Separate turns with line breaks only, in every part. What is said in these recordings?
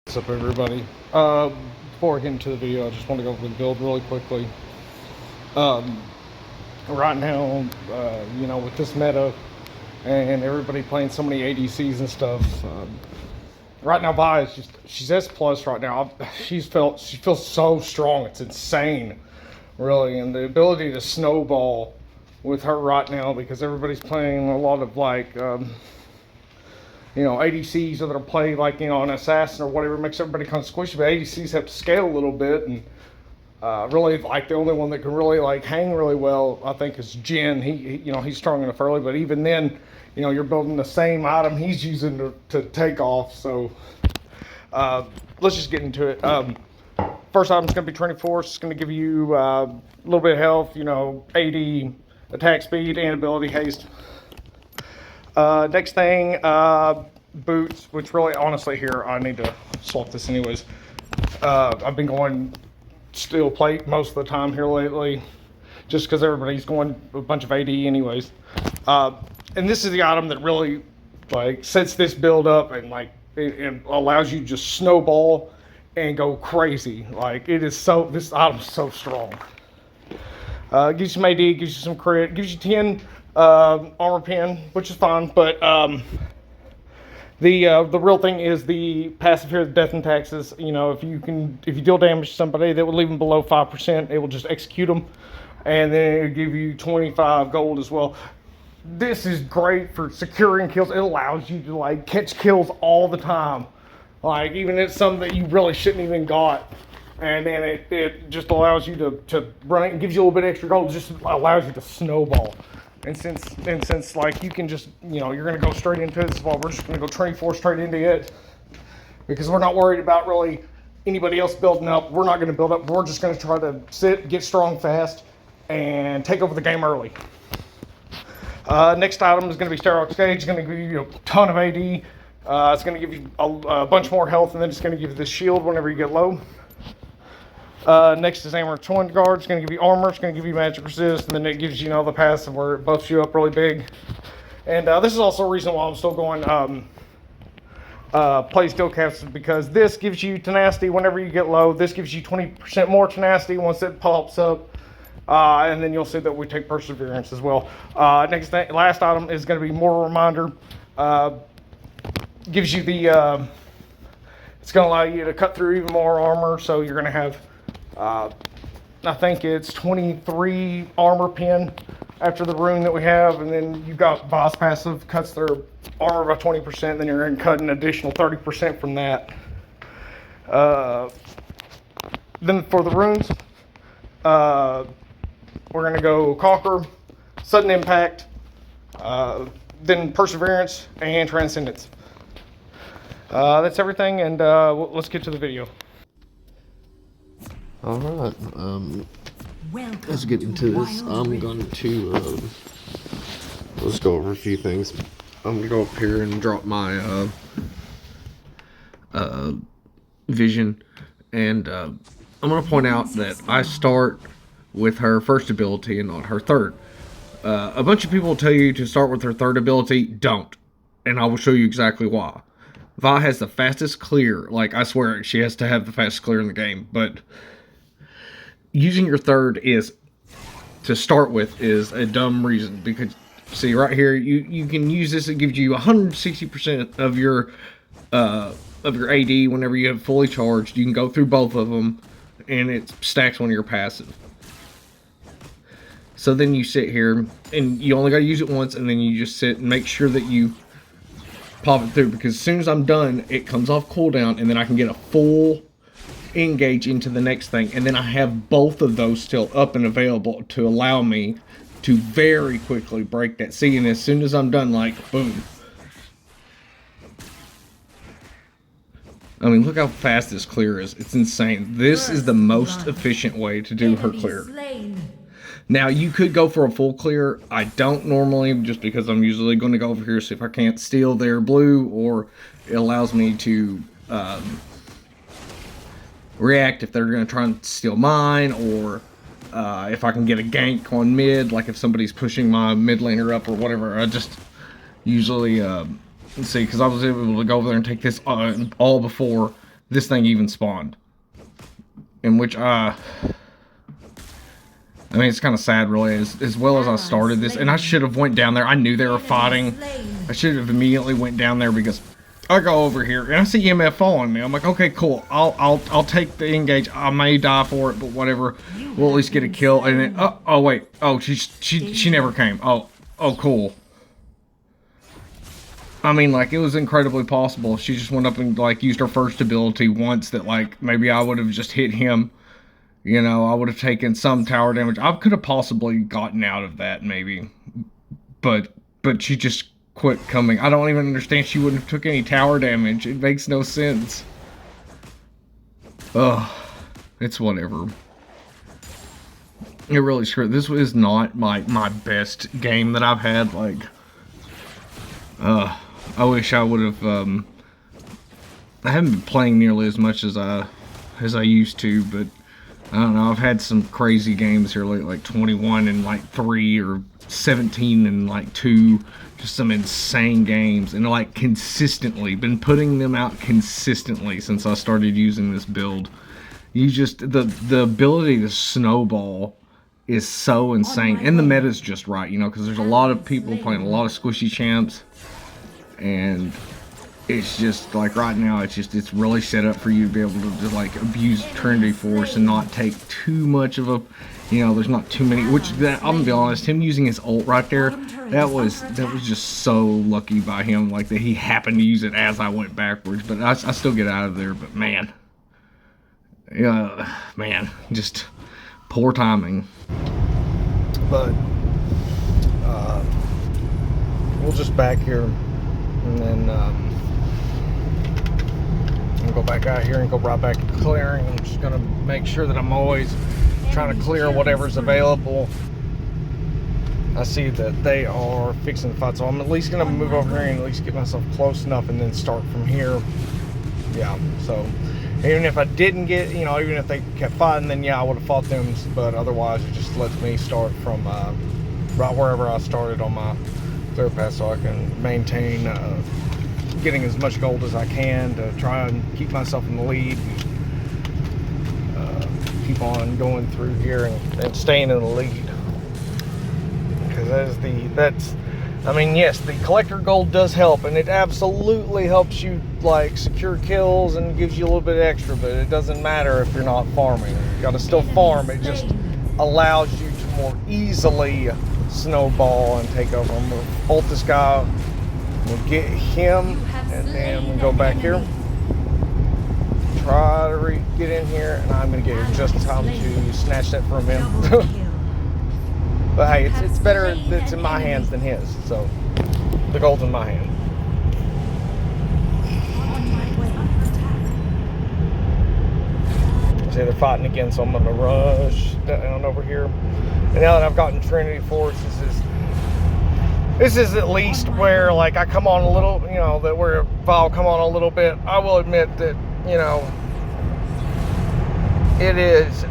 What's up, everybody? Before I get into the video, I just want to go over the build really quickly. Um, right now, with this meta and everybody playing so many ADCs and stuff, right now Vi is she's S plus right now. She feels so strong. It's insane, really, and the ability to snowball with her right now because everybody's playing a lot of ADCs that are played like, an assassin or whatever, makes everybody kind of squishy, but ADCs have to scale a little bit, and really, like, the only one that can really, like, hang really well, I think, is Jin. He's strong enough early, but even then, you're building the same item he's using to take off, so let's just get into it. First item's going to be Training Force. It's going to give you a little bit of health, AD, attack speed, and ability haste. Next thing, boots, which really, honestly, here, I need to swap this anyways. I've been going steel plate most of the time here lately, just because everybody's going a bunch of AD anyways. And this is the item that really, like, sets this build up, and, like, it allows you to just snowball and go crazy. Like, this item's so strong. Gives you some AD, gives you some crit, gives you 10 armor pin, which is fine, but the real thing is the passive here, the death and taxes. If you deal damage to somebody that would leave them below 5%, it will just execute them, and then it'll give you 25 gold as well. This is great for securing kills. It allows you to, like, catch kills all the time, like, even if it's something that you really shouldn't even got. And then it just allows you to run it and gives you a little bit extra gold. It just allows you to snowball. And since like, you can just, you're going to go straight into it. This is why we're just going to go Training Force straight into it. Because we're not worried about really anybody else building up. We're not going to build up. We're just going to try to sit, get strong fast, and take over the game early. Next item is going to be Sterox Gauge. It's going to give you a ton of AD. It's going to give you a bunch more health, and then it's going to give you the shield whenever you get low. Next is Armor Twin Guard. It's going to give you armor, it's going to give you magic resist, and then it gives you, the passive where it buffs you up really big. And this is also a reason why I'm still going play steel caps, because this gives you tenacity whenever you get low. This gives you 20% more tenacity once it pops up. And then you'll see that we take perseverance as well. Last item is going to be Mortal Reminder. Gives you the it's going to allow you to cut through even more armor, so you're going to have I think it's 23 armor pin after the rune that we have, and then you've got boss passive, cuts their armor by 20%, then you're going to cut an additional 30% from that. Then for the runes, we're going to go Conquer, Sudden Impact, then Perseverance, and Transcendence. That's everything, and let's get to the video.
Alright, let's get into this. I'm going to, let's go over a few things. I'm going to go up here and drop my, vision, and, I'm going to point out that I start with her first ability and not her third. A bunch of people will tell you to start with her third ability. Don't. And I will show you exactly why. Vi has the fastest clear. Like, I swear, she has to have the fastest clear in the game, but using your third to start with is a dumb reason, because see right here, you can use this. It gives you 160% of your AD whenever you have fully charged. You can go through both of them, and it stacks on your passive. So then you sit here, and you only got to use it once, and then you just sit and make sure that you pop it through, because as soon as I'm done, it comes off cooldown, and then I can get a full engage into the next thing, and then I have both of those still up and available to allow me to very quickly break that. See, and as soon as I'm done, like, boom. I mean, look how fast this clear is. It's insane. This is the most efficient way to do her clear. Now, you could go for a full clear. I don't normally, just because I'm usually going to go over here, see if I can't steal their blue, or it allows me to react if they're going to try and steal mine, or if I can get a gank on mid, like if somebody's pushing my mid laner up or whatever. I just usually, let's see, because I was able to go over there and take this all before, this thing even spawned. In which, I mean, it's kind of sad, really, as well as I started this. And I should have went down there. I knew they were fighting. I should have immediately went down there because I go over here and I see EMF following me. I'm like, okay, cool. I'll take the engage. I may die for it, but whatever. We'll at least get a kill. And then, oh wait. Oh, she never came. Oh, cool. I mean, like, it was incredibly possible. She just went up and, like, used her first ability once that, like, maybe I would have just hit him. You know, I would have taken some tower damage. I could have possibly gotten out of that, maybe. But she just quit coming. I don't even understand she wouldn't have took any tower damage. It makes no sense. Ugh. It's whatever. It really screwed. This was not my best game that I've had. Like, I wish I would have, I haven't been playing nearly as much as I used to, but I don't know, I've had some crazy games here lately, like 21 and like 3 or 17 and like 2, just some insane games, and like consistently, been putting them out consistently since I started using this build. You just, the ability to snowball is so insane, and the meta's just right, you know, because there's a lot of people playing a lot of squishy champs. And it's just like right now, it's really set up for you to be able to just like abuse Trinity Force and not take too much of a, you know, there's not too many. Which I'm gonna be honest, him using his ult right there, that was just so lucky by him, like that he happened to use it as I went backwards. But I still get out of there. But man, yeah, man, just poor timing.
But we'll just back here. And then I'll go back out here and go right back to clearing. I'm just gonna make sure that I'm always trying to clear whatever's available. I see that they are fixing the fight, so I'm at least gonna move over here and at least get myself close enough and then start from here. Yeah, so even if I didn't get, you know, even if they kept fighting, then yeah, I would have fought them, but otherwise it just lets me start from right wherever I started on my clear path, so I can maintain getting as much gold as I can to try and keep myself in the lead, keep on going through here and staying in the lead, because that's I mean, yes, the collector gold does help, and it absolutely helps you like secure kills and gives you a little bit extra, but it doesn't matter if you're not farming. You gotta still farm. It just allows you to more easily snowball and take over. I'm gonna ult this guy, we'll get him, and then we'll go back here, try to get in here, and I'm gonna get here just in time to snatch that from him. But hey, it's better that it's in my hands than his, so the gold's in my hand. See, they're fighting again, so I'm gonna rush down over here. And now that I've gotten Trinity Force, this is at least where, like, I come on a little, you know, that where if I'll come on a little bit, I will admit that, you know, it is,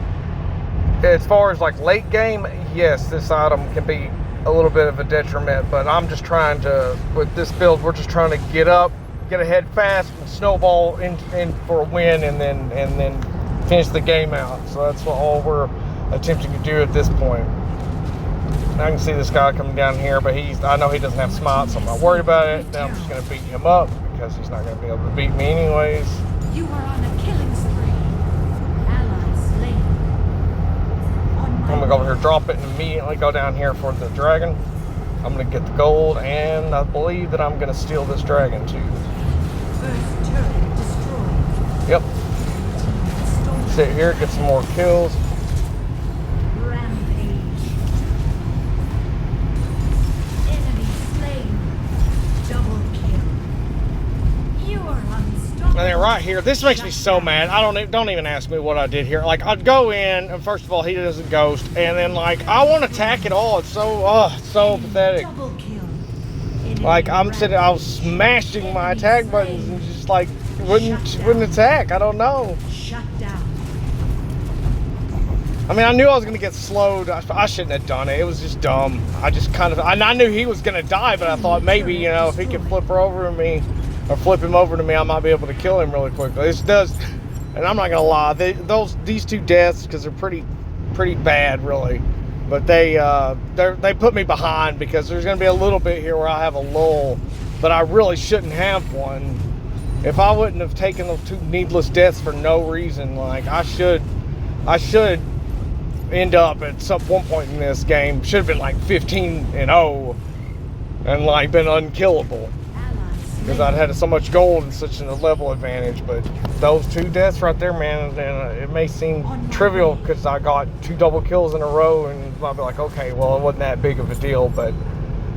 as far as like late game, yes, this item can be a little bit of a detriment, but I'm just trying to, with this build, we're just trying to get up, get ahead fast, and snowball in for a win, and then finish the game out. So that's all we're attempting to do at this point. I can see this guy coming down here, but I know he doesn't have smite, so I'm not worried about it. Now I'm just going to beat him up because he's not going to be able to beat me anyways.
You are on a killing spree. Ally slain.
I'm going to go over here, drop it, and immediately go down here for the dragon. I'm going to get the gold, and I believe that I'm going to steal this dragon too.
First turret destroyed.
Yep. Sit here, get some more kills.
Rampage. Enemy slain. Double kill. You are unstoppable.
And then right here, this makes me so mad. Don't even ask me what I did here. Like, I'd go in, and first of all, he doesn't ghost, and then like I want to attack it all. It's so pathetic.
Double kill.
Like I was smashing my attack buttons and just like wouldn't attack. I don't know.
Shut down.
I mean, I knew I was gonna get slowed. I shouldn't have done it. It was just dumb. I just kind of, I knew he was gonna die, but I thought maybe, you know, if he could flip her over me, or flip him over to me, I might be able to kill him really quickly. This does, and I'm not gonna lie, these 2 deaths, because they're pretty bad, really. But they put me behind, because there's gonna be a little bit here where I have a lull, but I really shouldn't have one. If I wouldn't have taken those 2 needless deaths for no reason, like I should end up at one point in this game. Should have been like 15-0 and like been unkillable, because I'd had so much gold and such a level advantage. But those 2 deaths right there, man, and it may seem trivial because I got 2 double kills in a row, and I'll be like, okay, well, it wasn't that big of a deal. But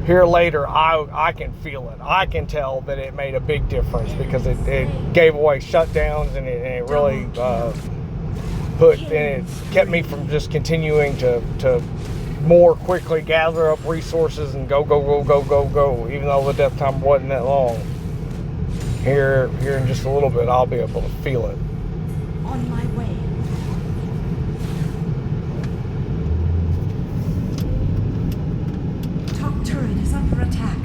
here later, I can feel it. I can tell that it made a big difference, because it gave away shutdowns, and it really it kept me from just continuing to more quickly gather up resources and go, even though the death time wasn't that long. Here in just a little bit, I'll be able to feel it.
On my way. Top turret is under attack.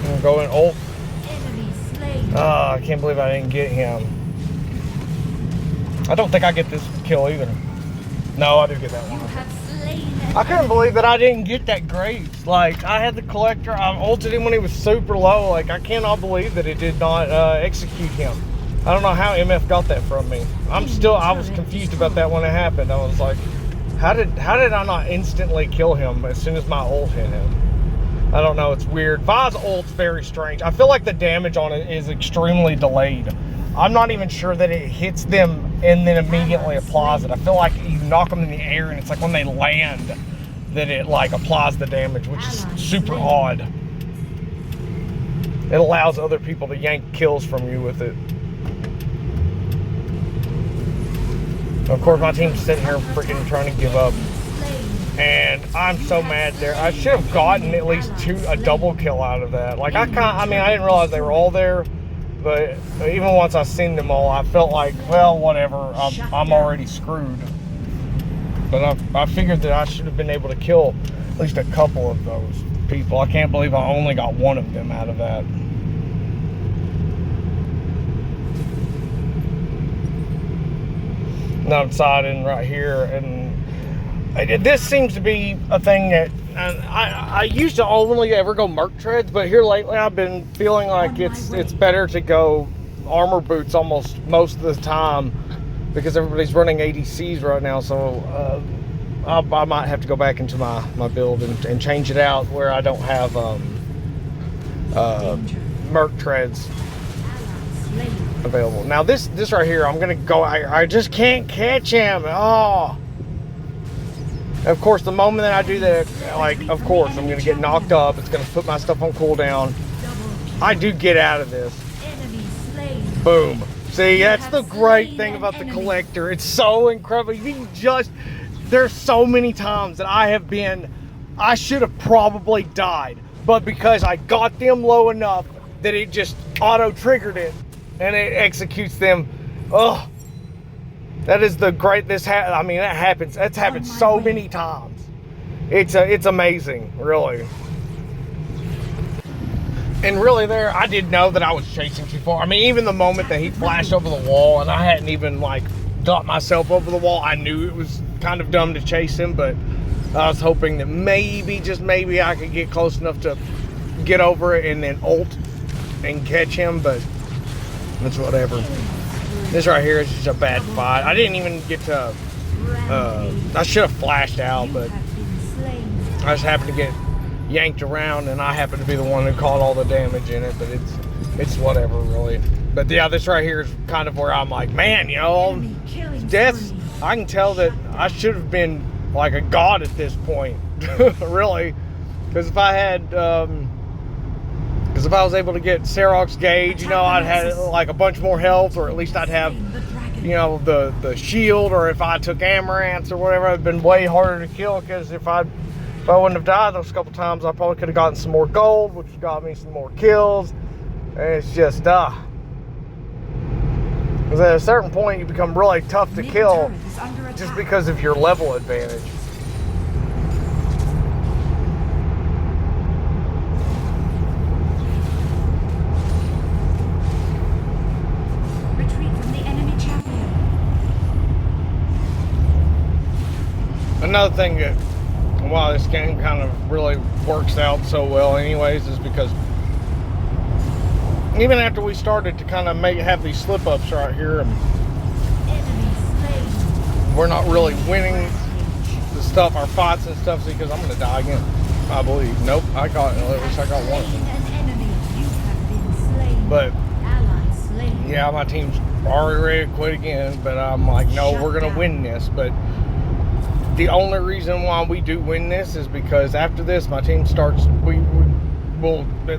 I'm going ult.
Enemy slain.
Ah, I can't believe I didn't get him. I don't think I get this kill either. No, I do get that
You
one.
have slain
I couldn't believe that I didn't get that Graves. Like, I had the collector, I ulted him when he was super low. Like, I cannot believe that it did not execute him. I don't know how MF got that from me. I was confused about that when it happened. I was like, how did I not instantly kill him as soon as my ult hit him? I don't know, it's weird. Vi's ult's very strange. I feel like the damage on it is extremely delayed. I'm not even sure that it hits them and then immediately applies it. I feel like you knock them in the air and it's like when they land that it like applies the damage, which is super odd. It allows other people to yank kills from you with it. Of course, my team's sitting here freaking trying to give up. And I'm so mad there. I should have gotten at least a double kill out of that. Like, I didn't realize they were all there. But even once I seen them all, I felt like, well, whatever, I'm already screwed. But I figured that I should have been able to kill at least a couple of those people. I can't believe I only got one of them out of that. Now I'm siding right here, and this seems to be a thing that I used to only ever go merc treads, but here lately I've been feeling like it's better to go armor boots almost most of the time, because everybody's running ADCs right now. So I might have to go back into my build and change it out where I don't have merc treads available. Now this right here, I'm gonna go. I just can't catch him. Oh. Of course, the moment that I do that, like, of course, I'm going to get knocked up. It's going to put my stuff on cooldown. I do get out of this. Boom. See, that's the great thing about the collector. It's so incredible. There's so many times that I should have probably died. But because I got them low enough that it just auto-triggered it and it executes them. Ugh. That is the great, that happens. That's happened so many times. It's amazing, really. And really there, I did know that I was chasing too far. I mean, even the moment that he flashed over the wall and I hadn't even like got myself over the wall, I knew it was kind of dumb to chase him, but I was hoping that maybe, just maybe, I could get close enough to get over it and then ult and catch him, but it's whatever. This right here is just a bad fight. I didn't even get to, I should have flashed out, but I just happened to get yanked around and I happened to be the one who caught all the damage in it, but it's whatever, really. But yeah, this right here is kind of where I'm like, man, you know, deaths, I can tell that I should have been like a god at this point, really. Because if I had, if I was able to get Serok's gauge, you know, I'd have like a bunch more health, or at least I'd have, you know, the shield, or if I took Amaranths or whatever, it'd been way harder to kill, because if I wouldn't have died those couple times, I probably could have gotten some more gold, which got me some more kills. And it's just, because at a certain point you become really tough to kill just because of your level advantage. another thing that why this game kind of really works out so well anyways is because even after we started to kind of have these slip-ups right here, and
Enemy slain.
we're not really winning the stuff, our fights and stuff, because I'm gonna die again, I believe. Nope, I got it. At least I got one of them.
An enemy. You have been slain.
But
Ally slain.
yeah, my team's already ready to quit again, but I'm like, no, we're gonna win this. But the only reason why we do win this is because after this, my team starts,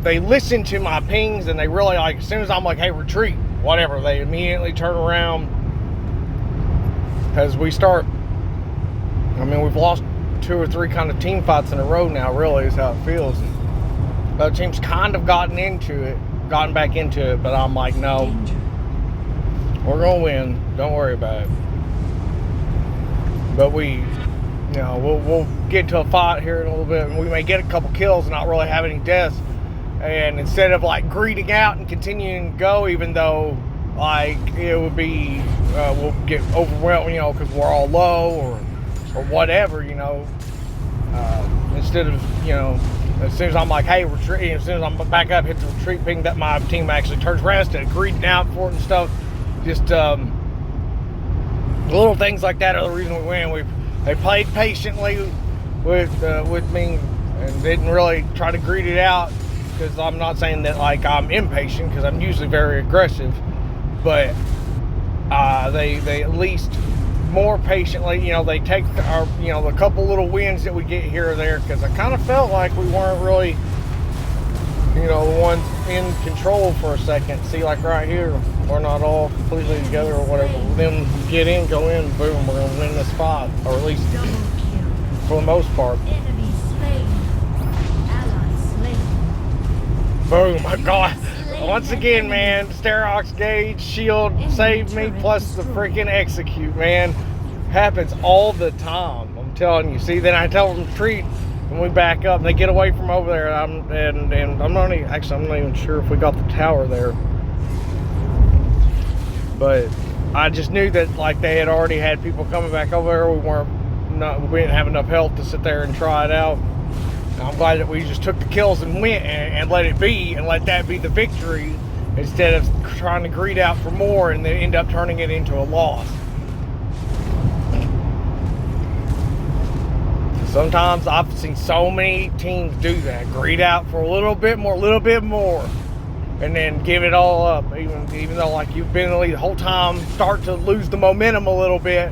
they listen to my pings, and they really, like, as soon as I'm like, hey, retreat, whatever, they immediately turn around, because we start, I mean, we've lost 2 or 3 kind of team fights in a row now, really, is how it feels. And the team's kind of gotten back into it, but I'm like, no,
Danger.
we're gonna win, don't worry about it. But we'll get to a fight here in a little bit, and we may get a couple kills and not really have any deaths. And instead of like greeting out and continuing to go, even though like it would be, we'll get overwhelmed, because we're all low or whatever, instead of, as soon as I'm like, hey, retreat, as soon as I'm back up, hit the retreat ping, that my team actually turns around instead of greeting out for it and stuff. Just little things like that are the reason we win. They played patiently with me and didn't really try to greet it out, because I'm not saying that like I'm impatient, because I'm usually very aggressive, but they at least more patiently, they take our, the couple little wins that we get here or there, because I kind of felt like we weren't really, the ones in control for a second. See, like right here, we're not all completely together or whatever. Then get in, go in, boom, we're gonna win this fight, or at least
Double kill.
for the most part.
Enemy slain. Ally slain.
Boom, my God. Once again, man, Sterox gauge, shield saved me, plus the freaking execute, man. Happens all the time, I'm telling you. See, then I tell them to retreat, and we back up, and they get away from over there, and I'm not even sure if we got the tower there. But I just knew that like they had already had people coming back over there. We didn't have enough health to sit there and try it out. And I'm glad that we just took the kills and went and let it be, and let that be the victory, instead of trying to greed out for more and then end up turning it into a loss. Sometimes I've seen so many teams do that, greed out for a little bit more, and then give it all up, even though like you've been in the lead the whole time, start to lose the momentum a little bit,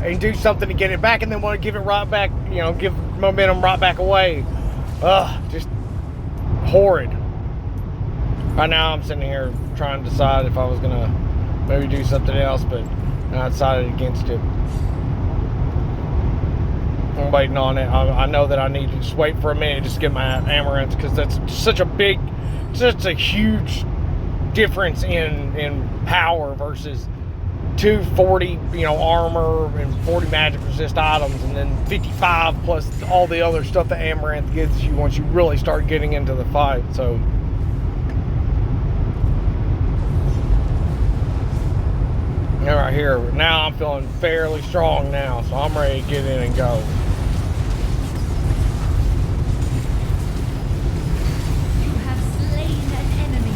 and do something to get it back, and then want to give it right back, give momentum right back away. Just horrid. Right now I'm sitting here trying to decide if I was gonna maybe do something else, but I decided against it. I'm waiting on it. I know that I need to just wait for a minute just to get my amaranth, because that's such a huge difference in power versus 240 armor and 40 magic resist items, and then 55 plus all the other stuff that amaranth gives you once you really start getting into the fight. So right here, now I'm feeling fairly strong now, so I'm ready to get in and go.
You have slain an enemy.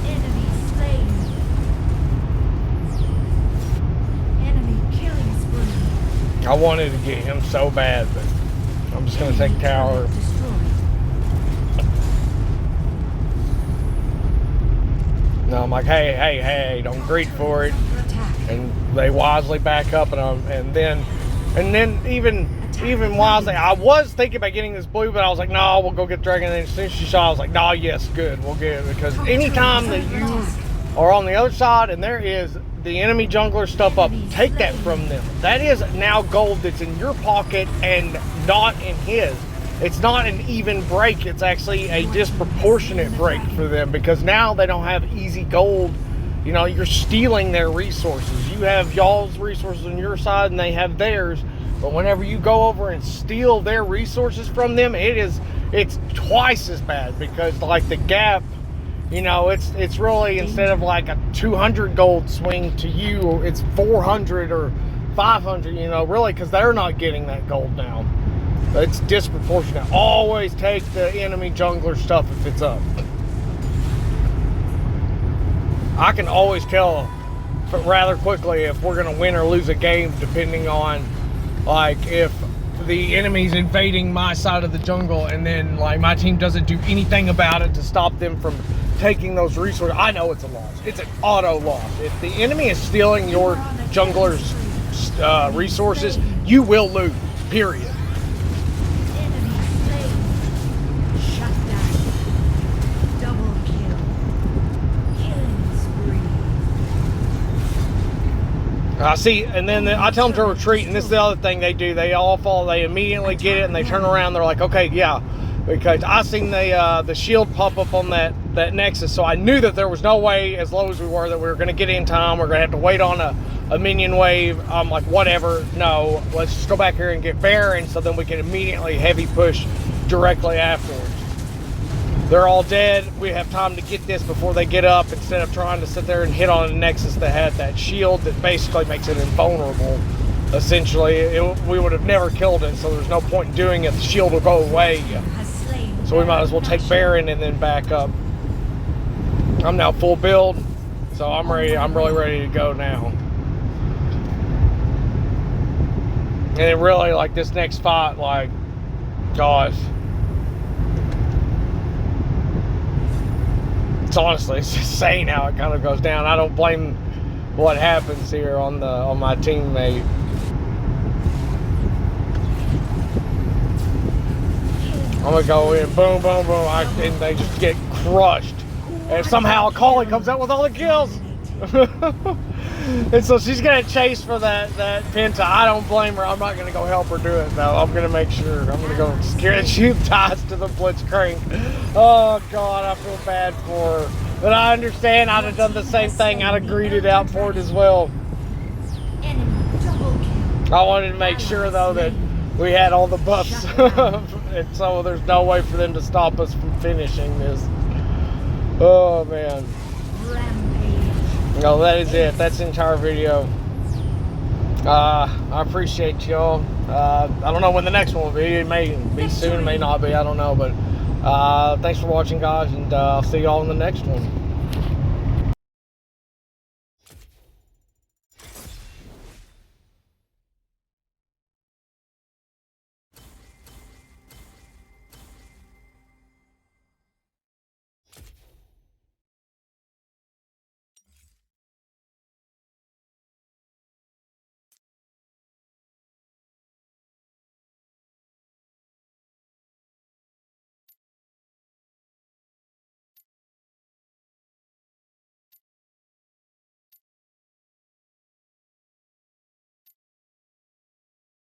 Enemy slain. Enemy killing spree.
I wanted to get him so bad, but I'm just gonna take tower.
Destroyed.
No, I'm like, hey, don't greet for it.
Under attack.
And they wisely back up, and then even wisely, I was thinking about getting this blue, but I was like, no, we'll go get dragon. And then as soon as she shot, I was like, no, yes, good, we'll get it, because anytime that you are on the other side and there is the enemy jungler stuff up, take that from them. That is now gold that's in your pocket and not in his. It's not an even break, it's actually a disproportionate break for them, because now they don't have easy gold. You're stealing their resources. You have y'all's resources on your side and they have theirs, but whenever you go over and steal their resources from them, it's twice as bad, because like the gap, it's really, instead of like a 200 gold swing to you, it's 400 or 500, you know, really, because they're not getting that gold now. It's disproportionate. Always take the enemy jungler stuff if it's up. I can always tell rather quickly if we're going to win or lose a game, depending on, like, if the enemy's invading my side of the jungle and then, like, my team doesn't do anything about it to stop them from taking those resources. I know it's a loss. It's an auto loss. If the enemy is stealing your jungler's resources, you will lose, period.
Enemy slain. Shut down. Double kill. Killing spree.
See, and then I tell them to retreat, and this is the other thing they do. They all fall, they immediately get it, and they turn around, they're like, okay, yeah. Because I seen the shield pop up on that Nexus, so I knew that there was no way, as low as we were, that we were going to get in time. We're going to have to wait on a minion wave. I'm like, whatever, no, let's just go back here and get Baron, so then we can immediately heavy push directly afterwards. They're all dead. We have time to get this before they get up, instead of trying to sit there and hit on a Nexus that had that shield that basically makes it invulnerable. Essentially, we would have never killed it, so there's no point in doing it. The shield will go away. So we might as well take Baron and then back up. I'm now full build, so I'm ready. I'm really ready to go now. And it really, like, this next fight, like, gosh, it's honestly, it's insane how it kind of goes down. I don't blame what happens here on my teammate. I'm gonna go in, boom, boom, boom, and they just get crushed. And somehow Akali comes out with all the kills. And so she's gonna chase for that Penta. I don't blame her. I'm not gonna go help her do it though. I'm gonna make sure. I'm gonna go scare and she dies to the Blitzcrank. Oh God, I feel bad for her. But I understand. I'd have done the same thing. I'd have greeted out for it as well. I wanted to make sure though that we had all the buffs. And so there's no way for them to stop us from finishing this. Oh man. No, that is it. That's the entire video. I appreciate y'all. I don't know when the next one will be. It may be soon, it may not be. I don't know. But thanks for watching, guys, and I'll see y'all in the next one.